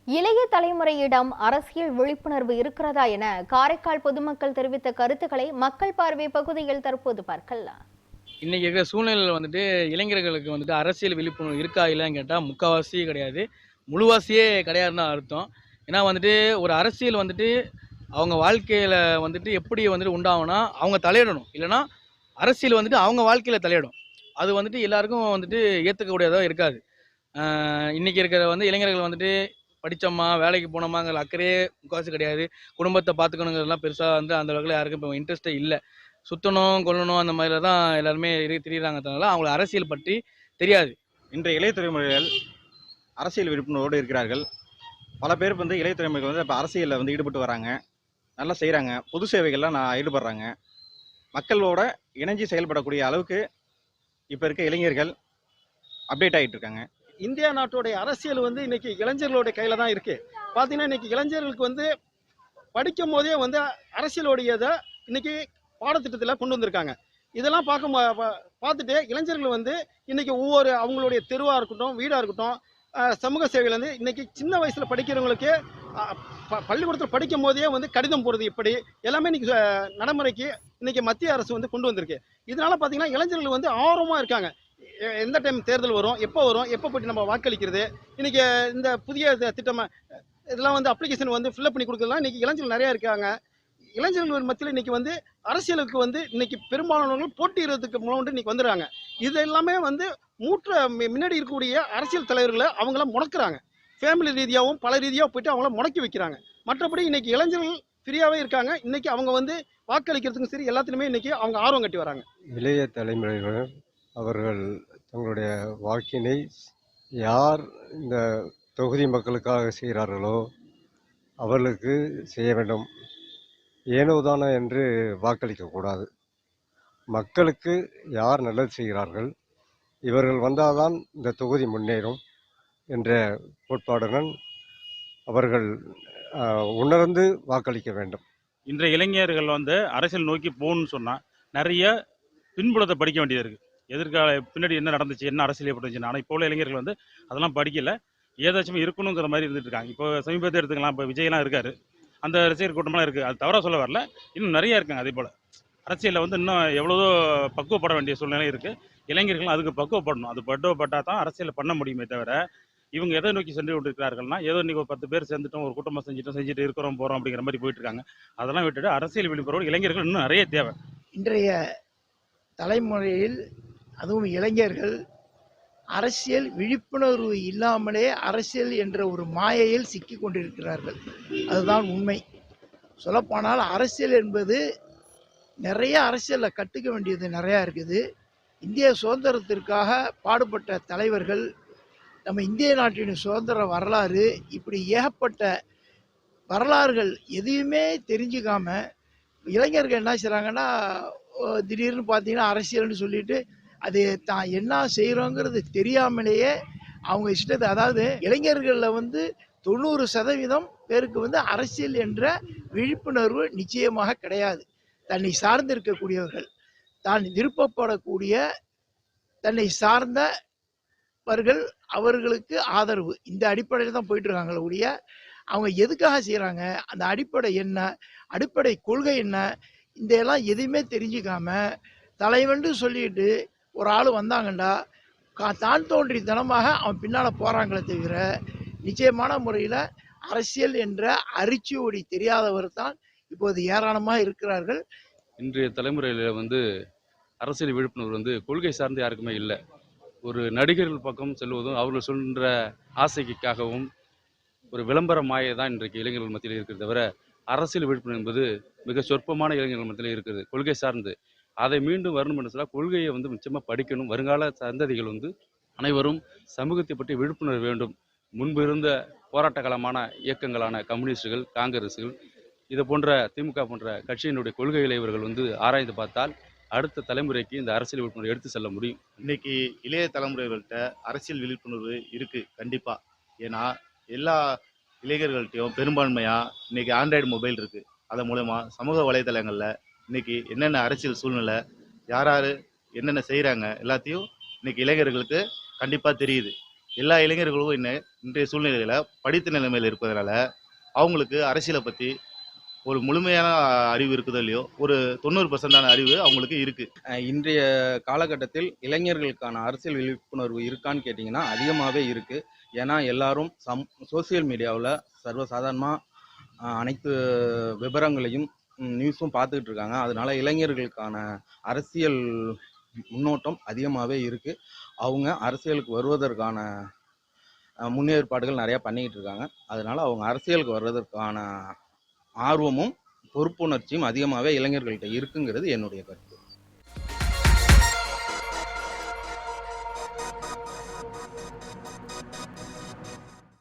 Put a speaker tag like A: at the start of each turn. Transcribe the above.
A: இளைய தலைமுறையிடம் அரசியல் விழிப்புணர்வு இருக்கிறதா என காரைக்கால் பொதுமக்கள் தெரிவித்த கருத்துக்களை மக்கள் பார்வை பகுதியில் தற்போது பார்க்கலாம்.
B: இன்னைக்கு இருக்கிற சூழ்நிலையில் இளைஞர்களுக்கு அரசியல் விழிப்புணர்வு இருக்கா இல்லைன்னு கேட்டால் முக்கால்வாசி கிடையாது, முழுவாசியே கிடையாதுன்னு தான் அர்த்தம். ஏன்னா ஒரு அரசியல் அவங்க வாழ்க்கையில் எப்படி உண்டாகும்னா அவங்க தலையிடணும், இல்லைன்னா அரசியல் அவங்க வாழ்க்கையில் தலையிடும். அது எல்லாருக்கும் ஏற்றுக்கக்கூடியதாக இருக்காது. இன்னைக்கு இருக்கிற இளைஞர்கள் படித்தோமா வேலைக்கு போனோமாங்கிற அக்கறையே முக்கால்வாசி கிடையாது. குடும்பத்தை பார்த்துக்கணுங்கிறதுலாம் பெருசாக அந்த அளவுக்கு யாருக்கும் இப்போ இன்ட்ரெஸ்ட்டே இல்லை. சுற்றணும் கொல்லணும் அந்த மாதிரில தான் எல்லாருமே திரியிறாங்கிறதுனால அவங்களுக்கு அரசியல் பற்றி தெரியாது.
C: இன்றைய இளைய தலைமுறைகள் அரசியல் விழிப்புணர்வோடு இருக்கிறார்கள். பல பேர் இளைய தலைமுறைகள் இப்போ அரசியலில் ஈடுபட்டு வராங்க, நல்லா செய்கிறாங்க, பொது சேவைகள்லாம் ஈடுபடுறாங்க. மக்களோட இணைஞ்சு செயல்படக்கூடிய அளவுக்கு இப்போ இருக்க இளைஞர்கள் அப்டேட் ஆகிட்டு இருக்காங்க.
D: இந்தியா நாட்டுடைய அரசியல் இன்னைக்கு இளைஞர்களுடைய கையில தான் இருக்கு. பாத்தீங்கன்னா இன்னைக்கு இளைஞர்களுக்கு படிக்கும் போதே அரசியலுடையதை இன்னைக்கு பாடத்திட்டத்தில் கொண்டு வந்திருக்காங்க. இதெல்லாம் பார்த்துட்டு இளைஞர்கள் இன்னைக்கு ஒவ்வொரு அவங்களுடைய தெருவா இருக்கட்டும், வீடா இருக்கட்டும், சமூக சேவைகள் இன்னைக்கு சின்ன வயசுல படிக்கிறவங்களுக்கு பள்ளிக்கூடத்தில் படிக்கும் போதே கடிதம் போடுறது இப்படி எல்லாமே இன்னைக்கு நடைமுறைக்கு இன்னைக்கு மத்திய அரசு கொண்டு வந்திருக்கு. இதனால பாத்தீங்கன்னா இளைஞர்கள் ஆர்வமா இருக்காங்க. எந்த டைம் தேர்தல் வரும், எப்போ போயிட்டு நம்ம வாக்களிக்கிறது, இன்னைக்கு இந்த புதிய திட்டம் இதெல்லாம் அப்ளிகேஷன் ஃபில்அப் பண்ணி கொடுக்கறதுலாம் இன்னைக்கு இளைஞர்கள் நிறைய இருக்காங்க. இளைஞர்கள் மத்தியில் இன்னைக்கு அரசியலுக்கு இன்னைக்கு பெரும்பாலானவர்கள் போட்டியிடுறதுக்கு மூலம் இன்னைக்கு வந்துடுறாங்க. இது எல்லாமே முன்னாடி இருக்கக்கூடிய அரசியல் தலைவர்களை அவங்கள முடக்குறாங்க. ஃபேமிலி ரீதியாகவும் பல ரீதியாக போயிட்டு அவங்கள முடக்கி வைக்கிறாங்க. மற்றபடி இன்னைக்கு இளைஞர்கள் ஃப்ரீயாகவே இருக்காங்க. இன்னைக்கு அவங்க வாக்களிக்கிறதுக்கும் சரி எல்லாத்துலையுமே இன்னைக்கு அவங்க ஆர்வம் கட்டி வராங்க.
E: இளைய தலைமுறைகள் அவர்கள் தங்களுடைய வாக்கினை யார் இந்த தொகுதி மக்களுக்காக செய்கிறார்களோ அவர்களுக்கு செய்ய வேண்டும். ஏனோதானோ என்று வாக்களிக்கக்கூடாது. மக்களுக்கு யார் நல்லது செய்கிறார்கள், இவர்கள் வந்தால்தான் இந்த தொகுதி முன்னேறும் என்ற கோட்பாடுடன் அவர்கள் உணர்ந்து வாக்களிக்க வேண்டும்.
F: இன்றைய இளைஞர்கள் அரசியல் நோக்கி போகணும்னு சொன்னால் நிறைய பின்புலத்தை படிக்க வேண்டியது இருக்குது. எதிர்கால பின்னாடி என்ன நடந்துச்சு, என்ன அரசியல் எப்படி இருந்துச்சு. ஆனால் இப்போ உள்ள இளைஞர்கள் அதெல்லாம் படிக்கலை, ஏதாச்சும் இருக்கணுங்கிற மாதிரி இருந்துட்டு இருக்காங்க. இப்போ சமீபத்தை எடுத்துக்கலாம், இப்போ விஜயெல்லாம் இருக்காரு, அந்த ரசிகர் கூட்டமெல்லாம் இருக்குது. அது தவறாக சொல்ல வரல, இன்னும் நிறையா இருக்காங்க. அதே போல் அரசியலில் இன்னும் எவ்வளவோ பக்குவப்பட வேண்டிய சூழ்நிலை இருக்குது. இளைஞர்கள் அதுக்கு பக்குவப்படணும். அது பக்குவப்பட்டால் தான் அரசியலை பண்ண முடியுமே தவிர இவங்க எதை நோக்கி சென்று கொண்டிருக்கிறார்கள்னா ஏதோ இன்றைக்கி ஒரு 10 பேர் சேர்ந்துட்டோம், ஒரு கூட்டமாக செஞ்சுட்டு இருக்கிறோம் போகிறோம் அப்படிங்கிற மாதிரி போயிட்டு இருக்காங்க. அதெல்லாம் விட்டுட்டு அரசியல் விழிப்புணர்வு இளைஞர்கள் இன்னும் நிறைய தேவை.
G: இன்றைய தலைமுறையில் அதுவும் இளைஞர்கள் அரசியல் விழிப்புணர்வு இல்லாமலே அரசியல் என்ற ஒரு மாயையில் சிக்கி கொண்டிருக்கிறார்கள். அதுதான் உண்மை. சொல்லப்போனால் அரசியல் என்பது நிறைய அரசியலில் கற்றுக்க வேண்டியது நிறையா இருக்குது. இந்திய சுதந்திரத்திற்காக பாடுபட்ட தலைவர்கள், நம்ம இந்திய நாட்டின் சுதந்திர வரலாறு, இப்படி ஏகப்பட்ட வரலாறுகள் எதையுமே தெரிஞ்சுக்காம இளைஞர்கள் என்ன செய்கிறாங்கன்னா, திடீர்னு பார்த்தீங்கன்னா அரசியல்னு சொல்லிட்டு அது தான் என்ன செய்கிறோங்கிறது தெரியாமலேயே அவங்க இஷ்டத்தை, அதாவது இளைஞர்களில் 90% பேருக்கு அரசியல் என்ற விழிப்புணர்வு நிச்சயமாக கிடையாது. தன்னை சார்ந்து இருக்கக்கூடியவர்கள், தான் விருப்பப்படக்கூடிய தன்னை சார்ந்தவர்கள் அவர்களுக்கு ஆதரவு, இந்த அடிப்படையில் தான் போயிட்டு இருக்காங்களே ஒழிய அவங்க எதுக்காக செய்கிறாங்க, அந்த அடிப்படை என்ன, அடிப்படை கொள்கை என்ன, இந்த எல்லாம் எதுவுமே தெரிஞ்சுக்காம தலைவன்று சொல்லிட்டு ஒரு ஆள் வந்தாங்கண்டா தான் தோன்றித்தனமாக அவன் பின்னால் போகிறாங்களே தவிர நிச்சயமான முறையில் அரசியல் என்ற அரிச்சுவடி தெரியாதவர் தான் இப்போது ஏராளமாக இருக்கிறார்கள்.
H: இன்றைய தலைமுறையில் அரசியல் விழிப்புணர்வு கொள்கை சார்ந்து யாருக்குமே இல்லை. ஒரு நடிகர்கள் பக்கம் செல்வதும் அவர்கள் சொல்கின்ற ஆசைக்காகவும் ஒரு விளம்பர மாயை தான் இன்றைக்கு இளைஞர்கள் மத்தியில் இருக்கிறது தவிர அரசியல் விழிப்புணர்வு என்பது மிக சொற்பமான இளைஞர்கள் மத்தியில் இருக்கிறது. கொள்கை சார்ந்து அதை மீண்டும் வரணும் என்று சொன்னால் கொள்கையை நிச்சயமாக படிக்கணும். வருங்கால சந்ததிகள் அனைவரும் சமூகத்தை பற்றி விழிப்புணர்வு வேண்டும். முன்பு இருந்த போராட்ட காலமான இயக்கங்களான கம்யூனிஸ்டுகள், காங்கிரஸுகள், இது போன்ற திமுக போன்ற கட்சியினுடைய கொள்கைகளை இவர்கள் ஆராய்ந்து பார்த்தால் அடுத்த தலைமுறைக்கு இந்த அரசியல் விழிப்புணர்வு எடுத்து செல்ல முடியும்.
C: இன்னைக்கு இளைய தலைமுறைகள்கிட்ட அரசியல் விழிப்புணர்வு இருக்குது கண்டிப்பாக. ஏன்னா எல்லா இளைஞர்கள்ட்டையும் பெரும்பான்மையாக இன்னைக்கு ஆண்ட்ராய்டு மொபைல் இருக்குது. அதன் மூலமா சமூக வலைதளங்களில் இன்னைக்கு என்னென்ன அரசியல் சூழ்நிலை, யார் என்னென்ன செய்கிறாங்க எல்லாத்தையும் இன்னைக்கு இளைஞர்களுக்கு கண்டிப்பாக தெரியுது.
I: எல்லா இளைஞர்களும் இன்றைய சூழ்நிலையில் படித்த நிலைமையில் இருப்பதனால அவங்களுக்கு அரசியலை பற்றி ஒரு முழுமையான அறிவு இருக்குதோ இல்லையோ, ஒரு 90% அறிவு அவங்களுக்கு இருக்குது.
C: இன்றைய காலகட்டத்தில் இளைஞர்களுக்கான அரசியல் விழிப்புணர்வு இருக்கான்னு கேட்டிங்கன்னா அதிகமாகவே இருக்குது. ஏன்னா எல்லாரும் சோசியல் மீடியாவில் சர்வசாதாரணமாக அனைத்து விவரங்களையும் நியூஸும் பார்த்துக்கிட்டு இருக்காங்க. அதனால இளைஞர்களுக்கான அரசியல் முன்னோட்டம் அதிகமாகவே இருக்குது. அவங்க அரசியலுக்கு வருவதற்கான முன்னேற்பாடுகள் நிறையா பண்ணிக்கிட்டு இருக்காங்க. அதனால அவங்க அரசியலுக்கு வர்றதற்கான ஆர்வமும் பொறுப்புணர்ச்சியும் அதிகமாகவே இளைஞர்கள்ட்ட இருக்குங்கிறது என்னுடைய கருத்து.